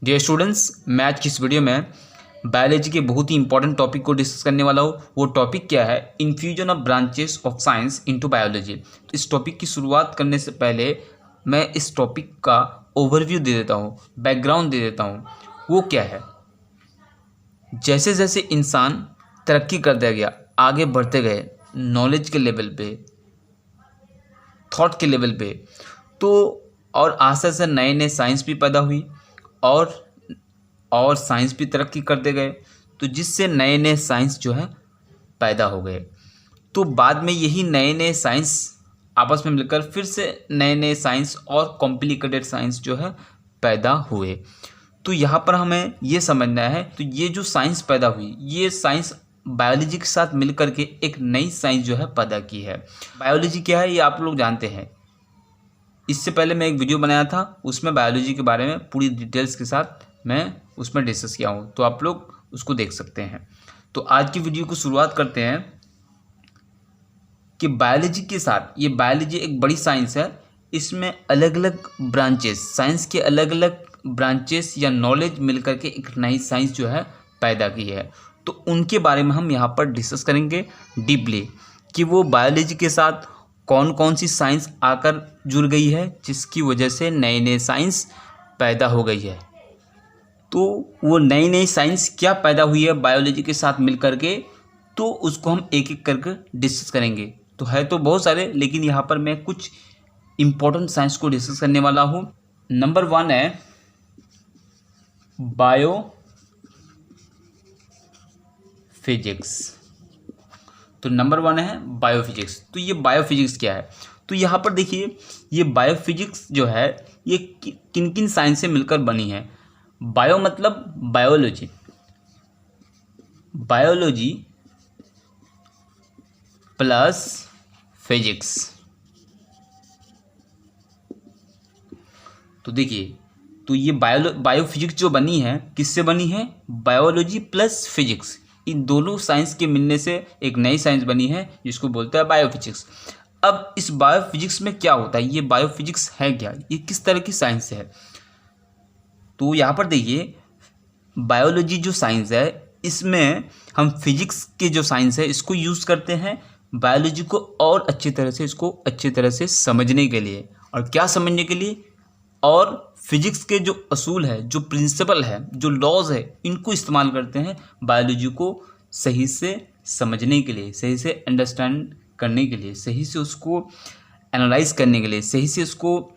Dear students, मैं आज की इस वीडियो में बायोलॉजी के बहुत ही इंपॉर्टेंट टॉपिक को डिस्कस करने वाला हूँ। वो टॉपिक क्या है? Infusion of branches of science into biology. तो इस टॉपिक की शुरुआत करने से पहले मैं इस टॉपिक का ओवरव्यू दे देता हूँ, बैकग्राउंड दे देता हूँ। वो क्या है? जैसे जैसे इंसान तरक्की करते गया, आगे बढ़ते गए नॉलेज के लेवल पे, थॉट के लेवल पे, तो और आस्ते आस्ते नए नए साइंस भी पैदा हुई और साइंस भी तरक्की करते गए, तो जिससे नए नए साइंस जो है पैदा हो गए। तो बाद में यही नए नए साइंस आपस में मिलकर फिर से नए नए साइंस और कॉम्प्लिकेटेड साइंस जो है पैदा हुए। तो यहाँ पर हमें ये समझना है, तो ये जो साइंस पैदा हुई, ये साइंस बायोलॉजी के साथ मिलकर के एक नई साइंस जो है पैदा की है। बायोलॉजी क्या है ये आप लोग जानते हैं। इससे पहले मैं एक वीडियो बनाया था, उसमें बायोलॉजी के बारे में पूरी डिटेल्स के साथ मैं उसमें डिस्कस किया हूँ, तो आप लोग उसको देख सकते हैं। तो आज की वीडियो को शुरुआत करते हैं कि बायोलॉजी के साथ, ये बायोलॉजी एक बड़ी साइंस है, इसमें अलग अलग ब्रांचेस, साइंस के अलग अलग ब्रांचेस या नॉलेज मिलकर के एक नई साइंस जो है पैदा की है। तो उनके बारे में हम यहाँ पर डिस्कस करेंगे डीपली कि वो बायोलॉजी के साथ कौन कौन सी साइंस आकर जुड़ गई है, जिसकी वजह से नए नए साइंस पैदा हो गई है। तो वो नई नई साइंस क्या पैदा हुई है बायोलॉजी के साथ मिल करके, तो उसको हम एक एक करके डिस्कस करेंगे। तो है तो बहुत सारे, लेकिन यहाँ पर मैं कुछ इम्पोर्टेंट साइंस को डिस्कस करने वाला हूँ। नंबर 1 है बायो फिजिक्स। तो नंबर 1 है बायोफिजिक्स। तो ये बायोफिजिक्स क्या है? तो यहाँ पर देखिए, ये बायोफिजिक्स जो है ये किन किन साइंस से मिलकर बनी है। बायो मतलब बायोलॉजी, बायोलॉजी प्लस फिजिक्स। तो देखिए, तो ये बायोफिजिक्स जो बनी है, किससे बनी है? Biology plus physics. इन दोनों साइंस के मिलने से एक नई साइंस बनी है, जिसको बोलते हैं बायोफिजिक्स। अब इस बायोफिजिक्स में क्या होता है? ये बायोफिजिक्स है क्या? ये किस तरह की साइंस है? तो यहाँ पर देखिए, बायोलॉजी जो साइंस है, इसमें हम फिजिक्स के जो साइंस है इसको यूज़ करते हैं बायोलॉजी को और अच्छी तरह से, इसको अच्छी तरह से समझने के लिए। और क्या समझने के लिए? और फिजिक्स के जो असूल है, जो प्रिंसिपल है, जो लॉज है, इनको इस्तेमाल करते हैं बायोलॉजी को सही से समझने के लिए, सही से अंडरस्टैंड करने के लिए, सही से उसको एनालाइज करने के लिए, सही से उसको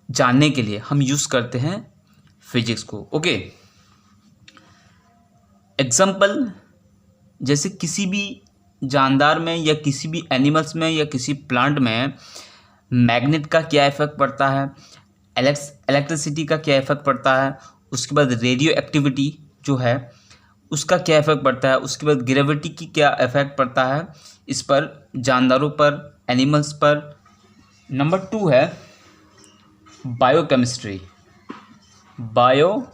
जानने के लिए हम यूज़ करते हैं फिजिक्स को। ओके, एग्जाम्पल, जैसे किसी भी जानदार में या किसी भी एनिमल्स में या किसी प्लांट में मैग्नेट का क्या इफेक्ट पड़ता है, इलेक्ट्रिसिटी का क्या इफेक्ट पड़ता है, उसके बाद रेडियो एक्टिविटी जो है उसका क्या इफेक्ट पड़ता है, उसके बाद ग्रेविटी की क्या इफेक्ट पड़ता है इस पर, जानदारों पर, एनिमल्स पर। नंबर 2 है बायोकेमिस्ट्री। बायोकेमिस्ट्री,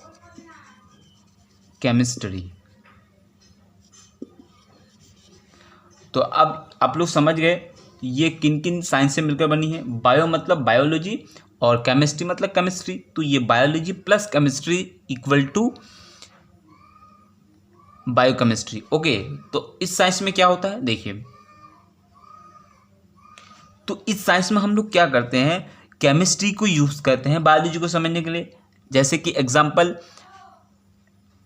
तो अब आप लोग समझ गए ये किन किन साइंस से मिलकर बनी है। बायो मतलब बायोलॉजी और केमिस्ट्री मतलब केमिस्ट्री। तो ये biology plus chemistry equal to biochemistry. Okay, तो इस साइंस में क्या होता है देखिए, तो इस साइंस में हम लोग क्या करते हैं, केमिस्ट्री को यूज़ करते हैं बायोलॉजी को समझने के लिए। जैसे कि एग्जांपल,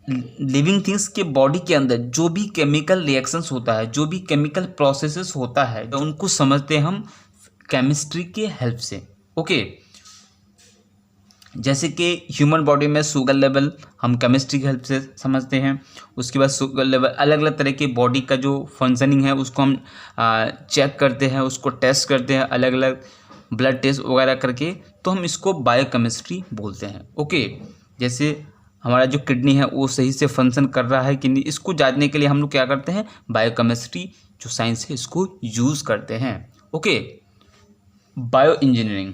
लिविंग थिंग्स के बॉडी के अंदर जो भी केमिकल रिएक्शंस होता है, जो भी केमिकल प्रोसेसेस होता है, तो उनको समझते हैं हम केमिस्ट्री के हेल्प से। ओके, जैसे कि ह्यूमन बॉडी में शुगर लेवल हम केमिस्ट्री की हेल्प से समझते हैं। उसके बाद शुगर लेवल, अलग अलग तरह के बॉडी का जो फंक्शनिंग है उसको हम चेक करते हैं, उसको टेस्ट करते हैं, अलग अलग ब्लड टेस्ट वगैरह करके, तो हम इसको बायोकेमिस्ट्री बोलते हैं। ओके, जैसे हमारा जो किडनी है वो सही से फंक्शन कर रहा है कि नहीं, इसको जानने के लिए हम लोग क्या करते हैं, बायोकेमिस्ट्री जो साइंस है इसको यूज़ करते हैं। ओके, बायो इंजीनियरिंग,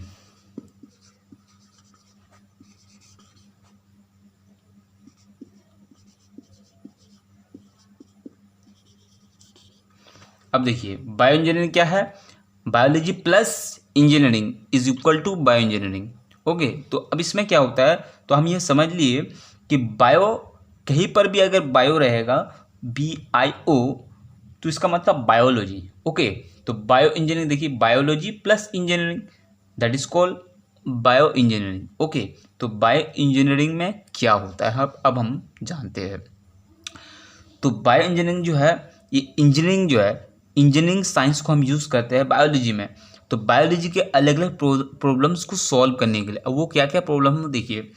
अब देखिए बायो इंजीनियरिंग क्या है, biology plus engineering is equal to bio engineering. Okay, तो अब इसमें क्या होता है, तो हम ये समझ लिए कि बायो कहीं पर भी अगर बायो रहेगा BIO तो इसका मतलब बायोलॉजी। ओके, तो बायो इंजीनियरिंग देखिए, biology plus engineering that is called bio engineering. Okay, तो बायो इंजीनियरिंग में क्या होता है अब हम जानते हैं। तो बायो इंजीनियरिंग जो है, ये इंजीनियरिंग जो है, इंजीनियरिंग साइंस को हम यूज़ करते हैं बायोलॉजी में। तो बायोलॉजी के अलग अलग प्रॉब्लम्स को सॉल्व करने के लिए, अब वो क्या क्या प्रॉब्लम है देखिए,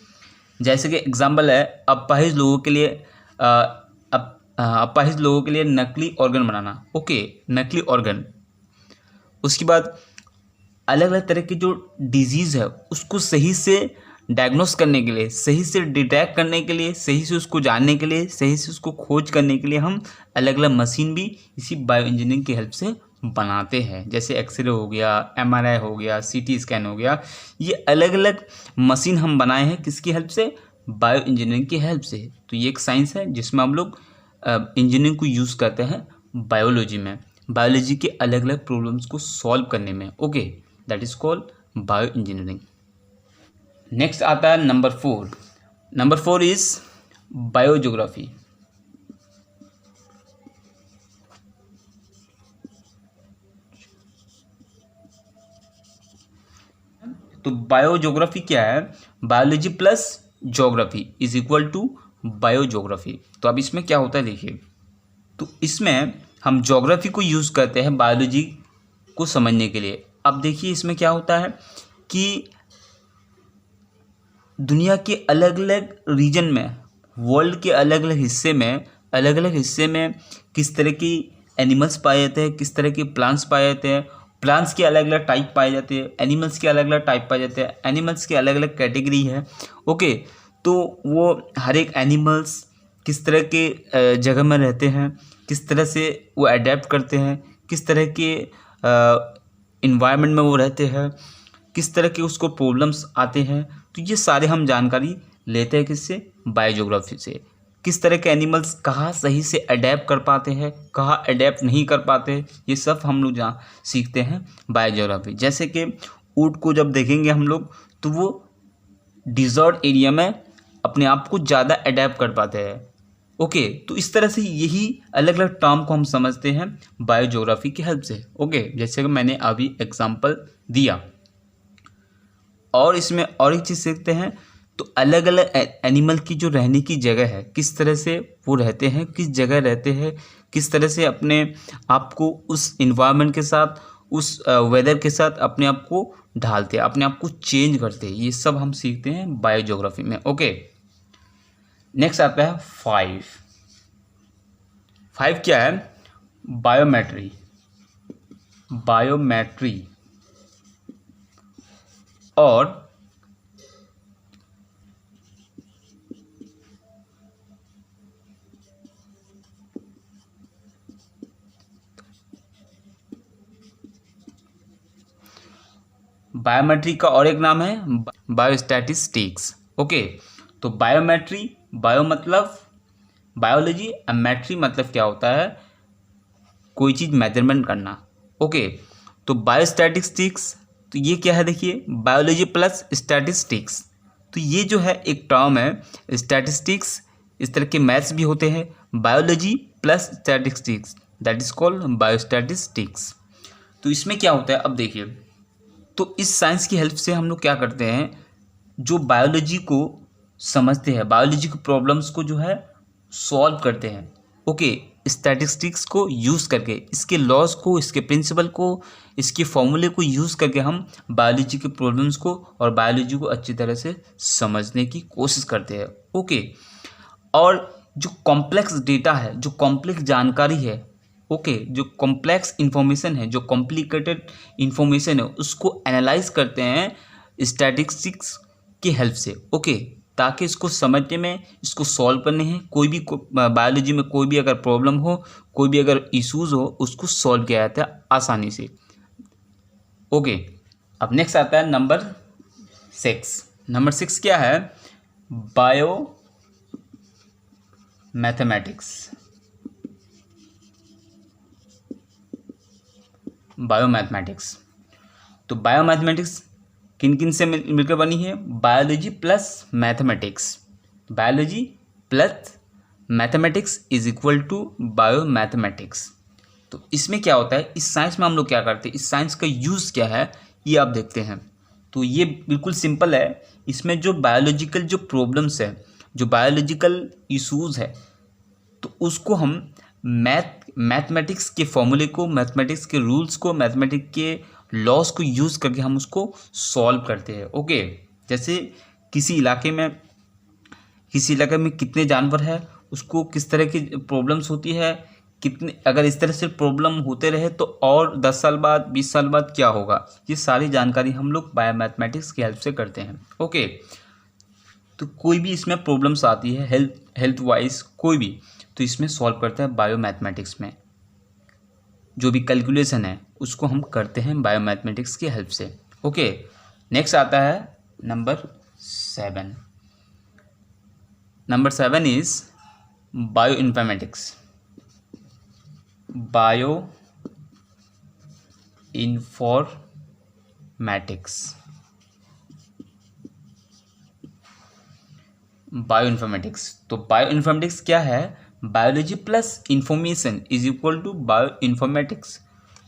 जैसे कि एग्जांपल है अपाहिज लोगों के लिए अपाहिज लोगों के लिए नकली ऑर्गन बनाना। ओके, नकली ऑर्गन। उसके बाद अलग अलग तरह की जो डिजीज़ है उसको सही से डायग्नोस करने के लिए, सही से डिटेक्ट करने के लिए, सही से उसको जानने के लिए, सही से उसको खोज करने के लिए हम अलग अलग मशीन भी इसी बायो इंजीनियरिंग की हेल्प से बनाते हैं। जैसे एक्सरे हो गया, MRI हो गया, CT स्कैन हो गया, ये अलग अलग मशीन हम बनाए हैं किसकी हेल्प से, बायो इंजीनियरिंग की हेल्प से। तो ये एक साइंस है जिसमें हम लोग इंजीनियरिंग को यूज़ करते हैं बायोलॉजी में, बायोलॉजी के अलग अलग प्रॉब्लम्स को सॉल्व करने में। Okay, that is called bio engineering. Next आता है नंबर 4। Number 4 is बायोज्योग्राफी। तो बायोज्योग्राफी क्या है, biology plus geography is equal to biogeography. तो अब इसमें क्या होता है देखिए, तो इसमें हम ज्योग्राफी को यूज़ करते हैं बायोलॉजी को समझने के लिए। अब देखिए इसमें क्या होता है कि दुनिया के अलग अलग रीजन में, वर्ल्ड के अलग अलग हिस्से में किस तरह की एनिमल्स पाए जाते हैं, किस तरह के प्लांट्स पाए जाते हैं, प्लांट्स के अलग अलग टाइप पाए जाते हैं, एनिमल्स के अलग अलग टाइप पाए जाते हैं, एनिमल्स के अलग अलग कैटेगरी है। ओके, तो वो हर एक एनिमल्स किस तरह के जगह में रहते हैं, किस तरह से वो अडेप्ट करते हैं, किस तरह के इन्वायरमेंट में वो रहते हैं, किस तरह के उसको प्रॉब्लम्स आते हैं, तो ये सारे हम जानकारी लेते हैं किससे, बायोज्योग्राफी से। किस तरह के एनिमल्स कहाँ सही से अडेप्ट कर पाते हैं, कहाँ अडेप्ट नहीं कर पाते, ये सब हम लोग जहाँ सीखते हैं बायोज्योग्राफी। जैसे कि ऊँट को जब देखेंगे हम लोग तो वो डिजर्ट एरिया में अपने आप को ज़्यादा अडेप्ट कर पाते हैं। ओके, तो इस तरह से यही अलग अलग टर्म को हम समझते हैं बायोज्योग्राफी की हेल्प से। ओके, जैसे कि मैंने अभी एग्जांपल दिया। और इसमें और एक चीज़ सीखते हैं, तो अलग अलग एनिमल की जो रहने की जगह है, किस तरह से वो रहते हैं, किस जगह रहते हैं, किस तरह से अपने आप को उस इन्वायरमेंट के साथ, उस वेदर के साथ अपने आप को ढालते हैं, अपने आप को चेंज करते हैं, ये सब हम सीखते हैं बायोज्योग्राफी में। ओके, नेक्स्ट आता है 5। 5 क्या है, बायोमेट्री। बायोमेट्री और बायोमेट्री का और एक नाम है बायोस्टैटिस्टिक्स। ओके, तो बायोमेट्री, बायो मतलब बायोलॉजी, और मैट्री मतलब क्या होता है, कोई चीज़ मेजरमेंट करना। ओके, तो बायोस्टैटिस्टिक्स, तो ये क्या है देखिए, बायोलॉजी प्लस स्टैटिस्टिक्स। तो ये जो है एक टर्म है, स्टैटिस्टिक्स, इस तरह के मैथ्स भी होते हैं, biology plus statistics that is called biostatistics. तो इसमें क्या होता है अब देखिए, तो इस साइंस की हेल्प से हम लोग क्या करते हैं, जो बायोलॉजी को समझते हैं, बायोलॉजी के प्रॉब्लम्स को जो है सॉल्व करते हैं। ओके, स्टैटिस्टिक्स को यूज़ करके, इसके लॉज को, इसके प्रिंसिपल को, इसके फॉर्मूले को यूज़ करके हम बायोलॉजी के प्रॉब्लम्स को और बायोलॉजी को अच्छी तरह से समझने की कोशिश करते हैं। ओके, और जो कॉम्प्लेक्स डेटा है, जो कॉम्प्लेक्स जानकारी है, ओके, जो कॉम्प्लेक्स इन्फॉर्मेशन है, जो कॉम्प्लिकेटेड इन्फॉर्मेशन है, उसको एनालाइज करते हैं स्टैटिस्टिक्स की हेल्प से। ओके, ताकि इसको समझने में, इसको सॉल्व करने हैं, कोई भी बायोलॉजी में कोई भी अगर प्रॉब्लम हो, कोई भी अगर इश्यूज हो, उसको सॉल्व किया जाता है आसानी से। ओके, अब नेक्स्ट आता है नंबर 6। नंबर 6 क्या है, बायो मैथमेटिक्स। बायोमैथमेटिक्स, तो बायोमैथमेटिक्स किन किन से मिलकर बनी है? Biology plus mathematics. Biology plus mathematics is equal to bio mathematics. तो इसमें क्या होता है, इस साइंस में हम लोग क्या करते हैं, इस साइंस का यूज़ क्या है ये आप देखते हैं। तो ये बिल्कुल सिंपल है। इसमें जो बायोलॉजिकल जो प्रॉब्लम्स है, जो बायोलॉजिकल इश्यूज़ है, तो उसको हम मैथमेटिक्स के फॉर्मूले को, मैथमेटिक्स के रूल्स को, मैथमेटिक्स के लॉस को यूज़ करके हम उसको सॉल्व करते हैं। ओके, जैसे किसी इलाके में कितने जानवर है, उसको किस तरह की प्रॉब्लम्स होती है, कितने, अगर इस तरह से प्रॉब्लम होते रहे तो और 10 साल बाद, 20 साल बाद क्या होगा, ये सारी जानकारी हम लोग बायो मैथमेटिक्स की हेल्प से करते हैं। ओके, तो कोई भी इसमें प्रॉब्लम्स आती है हेल्थ वाइज कोई भी, तो इसमें सॉल्व करता है बायो मैथमेटिक्स में। जो भी कैलकुलेशन है उसको हम करते हैं बायो मैथमेटिक्स की हेल्प से। ओके, नेक्स्ट आता है number 7। Number 7 is bio informatics. Bio informatics, bio informatics. तो बायो इन्फॉर्मेटिक्स क्या है? Biology plus information is equal to bio informatics.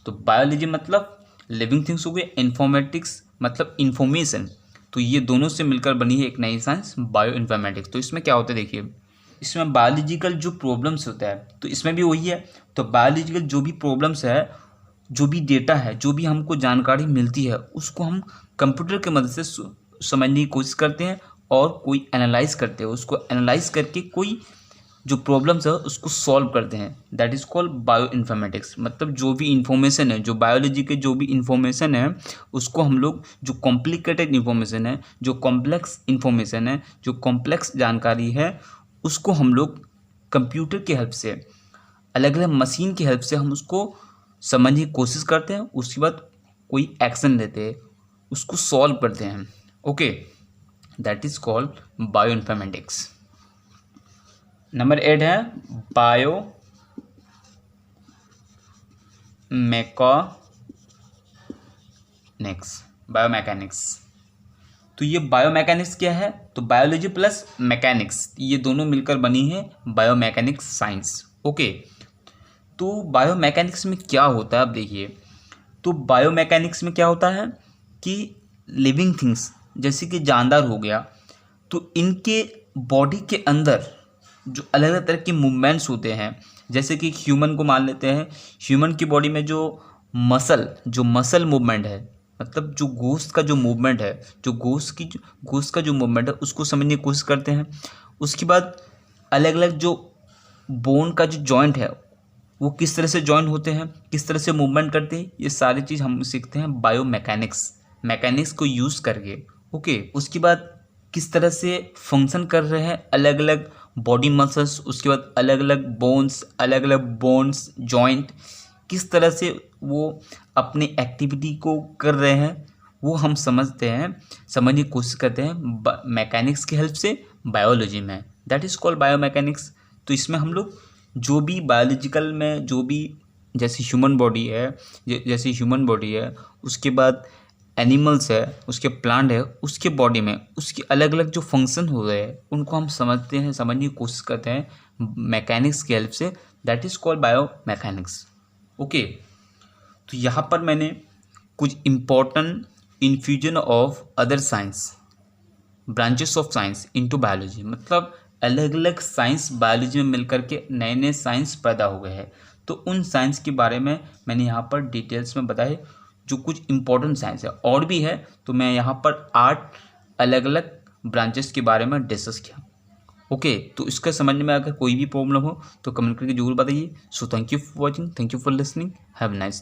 तो बायोलॉजी मतलब लिविंग थिंग्स हो गए, इन्फॉर्मेटिक्स मतलब इंफॉर्मेशन, तो ये दोनों से मिलकर बनी है एक नई साइंस बायो इन्फॉर्मेटिक्स। तो इसमें क्या होता है, देखिए इसमें बायोलॉजिकल जो प्रॉब्लम्स होता है तो इसमें भी वही है। तो बायोलॉजिकल जो भी प्रॉब्लम्स है, जो भी डेटा है, जो भी हमको जानकारी मिलती है, उसको हम कंप्यूटर की मदद से समझने की कोशिश करते हैं और कोई एनालाइज करते हैं। उसको एनालाइज करके कोई जो प्रॉब्लम्स है उसको सॉल्व करते हैं। That is called bio informatics. मतलब जो भी इंफॉर्मेशन है, जो बायोलॉजी के जो भी इंफॉर्मेशन है, उसको हम लोग, जो कॉम्प्लिकेटेड इंफॉर्मेशन है, जो कॉम्प्लेक्स इंफॉर्मेशन है, जो कॉम्प्लेक्स जानकारी है, उसको हम लोग कंप्यूटर की हेल्प से, अलग अलग मशीन की हेल्प से हम उसको समझने की कोशिश करते हैं। उसके बाद कोई एक्शन लेते हैं, उसको सॉल्व करते हैं। Okay, that is called bio informatics. Number 8 है बायो मैकेनिक्स। तो ये बायो मैकेनिक्स क्या है? तो बायोलॉजी प्लस मैकेनिक्स, ये दोनों मिलकर बनी है बायो मैकेनिक्स साइंस। ओके, तो बायो मैकेनिक्स में क्या होता है, आप देखिए। तो बायो मैकेनिक्स में क्या होता है कि लिविंग थिंग्स जैसे कि जानदार हो गया, तो इनके बॉडी के अंदर जो अलग अलग तरह के मूवमेंट्स होते हैं, जैसे कि ह्यूमन को मान लेते हैं। ह्यूमन की बॉडी में जो मसल मूवमेंट है, मतलब जो गोश्त का जो मूवमेंट है, गोश्त का जो मूवमेंट है, उसको समझने की कोशिश करते हैं। उसके बाद अलग अलग जो बोन का जो जॉइंट है, वो किस तरह से जॉइन होते हैं, किस तरह से मूवमेंट करते हैं, ये सारी चीज़ हम सीखते हैं बायो मैकेनिक्स को यूज़ करके। ओके, उसके बाद किस तरह से फंक्शन कर रहे हैं अलग अलग बॉडी मसल्स, उसके बाद अलग अलग बोन्स जॉइंट, किस तरह से वो अपनी एक्टिविटी को कर रहे हैं, वो हम समझने की कोशिश करते हैं मैकेनिक्स की हेल्प से बायोलॉजी में। That is called bio mechanics. तो इसमें हम लोग जो भी बायोलॉजिकल में जो भी, जैसे ह्यूमन बॉडी है, उसके बाद एनिमल्स है, उसके प्लांट है, उसके बॉडी में उसके अलग अलग जो फंक्शन हो रहे हैं, उनको हम समझने की कोशिश करते हैं मैकेनिक्स की हेल्प से। That is called bio mechanics. Okay, तो यहाँ पर मैंने कुछ important infusion of other science, branches of science into biology, मतलब अलग अलग साइंस बायोलॉजी में मिलकर के नए नए साइंस पैदा हो गए हैं। तो उन साइंस के बारे में मैंने यहाँ पर डिटेल्स में बताए, जो कुछ इम्पोर्टेंट साइंस है। और भी है, तो मैं यहाँ पर 8 अलग अलग ब्रांचेस के बारे में डिस्कस किया। ओके, तो इसका समझने में अगर कोई भी प्रॉब्लम हो तो कमेंट करके जरूर बताइए। So thank you for watching, thank you for listening, have a nice day.